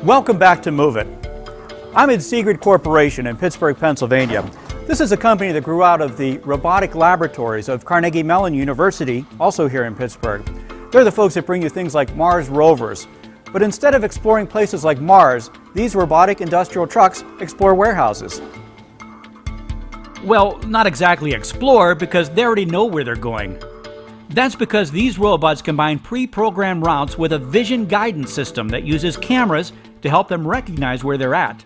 Welcome back to Move It. I'm at Seegrid Corporation in Pittsburgh, Pennsylvania. This is a company that grew out of the robotic laboratories of Carnegie Mellon University, also here in Pittsburgh. They're the folks that bring you things like Mars rovers. But instead of exploring places like Mars, these robotic industrial trucks explore warehouses. Well, not exactly explore, because they already know where they're going. That's because these robots combine pre-programmed routes with a vision guidance system that uses cameras to help them recognize where they're at.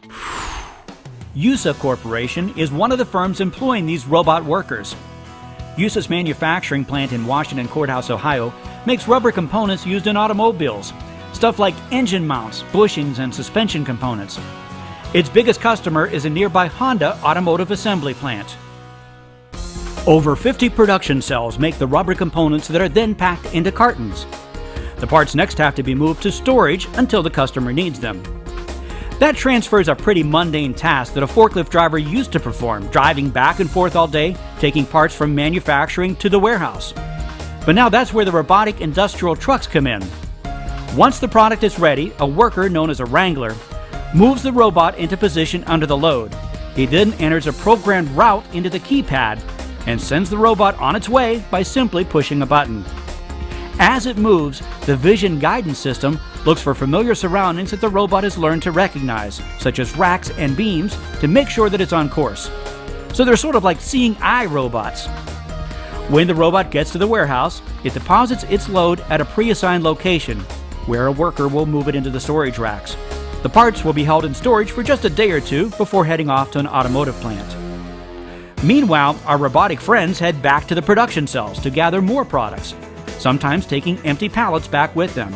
USA Corporation is one of the firms employing these robot workers. USA's manufacturing plant in Washington Courthouse, Ohio, makes rubber components used in automobiles, stuff like engine mounts, bushings, and suspension components. Its biggest customer is a nearby Honda automotive assembly plant. Over 50 production cells make the rubber components that are then packed into cartons. The parts next have to be moved to storage until the customer needs them. That transfers a pretty mundane task that a forklift driver used to perform, driving back and forth all day, taking parts from manufacturing to the warehouse. But now that's where the robotic industrial trucks come in. Once the product is ready, a worker known as a wrangler moves the robot into position under the load. He then enters a programmed route into the keypad and sends the robot on its way by simply pushing a button. As it moves, the vision guidance system looks for familiar surroundings that the robot has learned to recognize, such as racks and beams, to make sure that it's on course. So they're sort of like seeing eye robots. When the robot gets to the warehouse, it deposits its load at a pre-assigned location, where a worker will move it into the storage racks. The parts will be held in storage for just a day or two before heading off to an automotive plant. Meanwhile, our robotic friends head back to the production cells to gather more products, sometimes taking empty pallets back with them.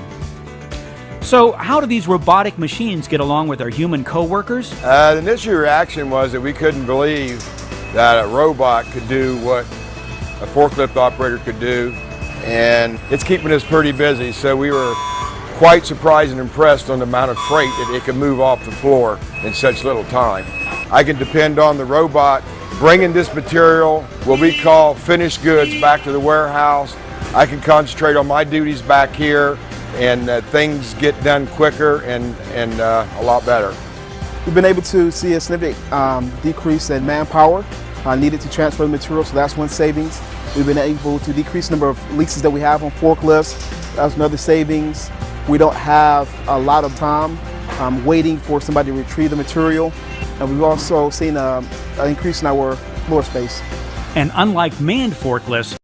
So, how do these robotic machines get along with our human co-workers? The initial reaction was that we couldn't believe that a robot could do what a forklift operator could do, and it's keeping us pretty busy, so we were quite surprised and impressed on the amount of freight that it can move off the floor in such little time. I can depend on the robot bringing this material, what we call finished goods, back to the warehouse. I can concentrate on my duties back here, and things get done quicker and a lot better. We've been able to see a significant decrease in manpower needed to transfer the material, so that's one savings. We've been able to decrease the number of leases that we have on forklifts. That's another savings. We don't have a lot of time waiting for somebody to retrieve the material. And we've also seen an increase in our floor space. And unlike manned forklifts,